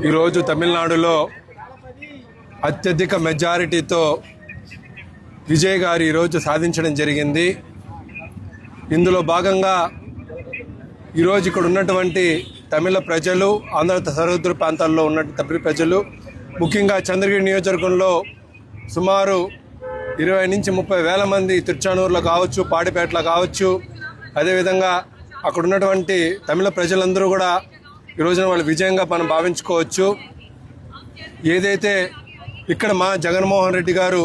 ఈరోజు తమిళనాడులో అత్యధిక మెజారిటీతో విజయ్ గారు ఈరోజు సాధించడం జరిగింది. ఇందులో భాగంగా ఈరోజు ఇక్కడ ఉన్నటువంటి తమిళ ప్రజలు, ఆంధ్ర సరిహద్దు ప్రాంతాల్లో ఉన్న తమిళ ప్రజలు, ముఖ్యంగా చంద్రగిరి నియోజకవర్గంలో సుమారు 20 నుంచి 30 వేల మంది తిరుచానూరులో కావచ్చు, పాడిపేటలో కావచ్చు, అదేవిధంగా అక్కడ ఉన్నటువంటి తమిళ ప్రజలందరూ కూడా ఈ రోజున వాళ్ళు విజయంగా మనం భావించుకోవచ్చు. ఏదైతే ఇక్కడ మా జగన్మోహన్ రెడ్డి గారు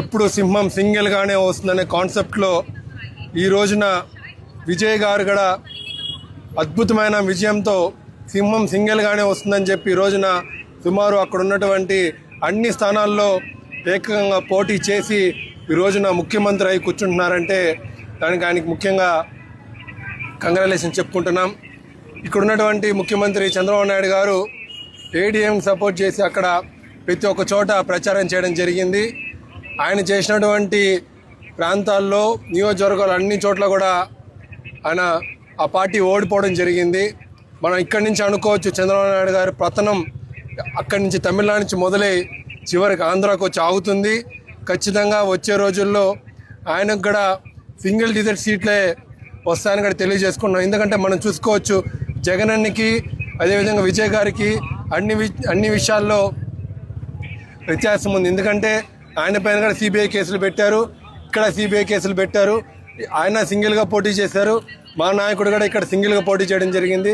ఎప్పుడు సింహం సింగిల్గానే వస్తుందనే కాన్సెప్ట్లో ఈ రోజున విజయ్ గారు కూడా అద్భుతమైన విజయంతో సింహం సింగిల్గానే వస్తుందని చెప్పి ఈ రోజున సుమారు అక్కడ ఉన్నటువంటి అన్ని స్థానాల్లో ఏకంగా పోటీ చేసి ఈ రోజున ముఖ్యమంత్రి అయి కూర్చుంటున్నారంటే దానికి ఆయనకి ముఖ్యంగా కంగ్రాచులేషన్ చెప్పుకుంటున్నాం. ఇక్కడ ఉన్నటువంటి ముఖ్యమంత్రి చంద్రబాబు నాయుడు గారు ఏడీఎంకి సపోర్ట్ చేసి అక్కడ ప్రతి ఒక్క చోట ప్రచారం చేయడం జరిగింది. ఆయన చేసినటువంటి ప్రాంతాల్లో, నియోజకవర్గాలు అన్ని చోట్ల కూడా ఆయన ఆ పార్టీ ఓడిపోవడం జరిగింది. మనం ఇక్కడి నుంచి అనుకోవచ్చు చంద్రబాబు నాయుడు గారి పతనం అక్కడి నుంచి తమిళనాడు నుంచి మొదలై చివరికి ఆంధ్రాకు వచ్చి ఆగుతుంది. ఖచ్చితంగా వచ్చే రోజుల్లో ఆయనకు కూడా సింగిల్ డిజిట్ సీట్లే వస్తాయని కూడా తెలియజేసుకున్నాం. ఎందుకంటే మనం చూసుకోవచ్చు జగనన్నకి అదేవిధంగా విజయ్ గారికి అన్ని విషయాల్లో వ్యత్యాసం ఉంది. ఎందుకంటే ఆయన పైన కూడా సిబిఐ కేసులు పెట్టారు, ఇక్కడ సిబిఐ కేసులు పెట్టారు. ఆయన సింగిల్గా పోటీ చేశారు, మా నాయకుడు కూడా ఇక్కడ సింగిల్గా పోటీ చేయడం జరిగింది.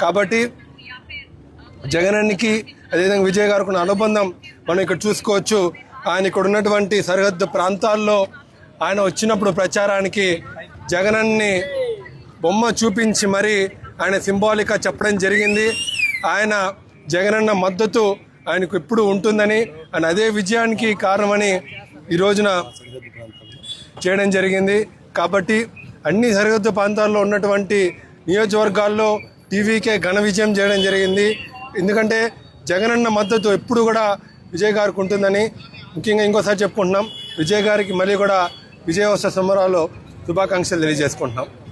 కాబట్టి జగనన్నకి అదేవిధంగా విజయ్ గారికి ఉన్న అనుబంధం మనం ఇక్కడ చూసుకోవచ్చు. ఆయన ఇక్కడ ఉన్నటువంటి సరిహద్దు ప్రాంతాల్లో ఆయన వచ్చినప్పుడు ప్రచారానికి జగనన్ని బొమ్మ చూపించి మరీ ఆయన సింబాలిక్గా చెప్పడం జరిగింది. ఆయన జగనన్న మద్దతు ఆయనకు ఎప్పుడు ఉంటుందని, ఆయన అదే విజయానికి కారణమని ఈ రోజున చేయడం జరిగింది. కాబట్టి అన్ని సరిహద్దు ప్రాంతాల్లో ఉన్నటువంటి నియోజకవర్గాల్లో టీవీకే ఘన విజయం చేయడం జరిగింది. ఎందుకంటే జగనన్న మద్దతు ఎప్పుడు కూడా విజయ్ గారికి ఉంటుందని ముఖ్యంగా ఇంకోసారి చెప్పుకుంటున్నాం. విజయ్ గారికి మళ్ళీ కూడా విజయోత్సవ సంబరాల్లో శుభాకాంక్షలు తెలియజేసుకుంటున్నాం.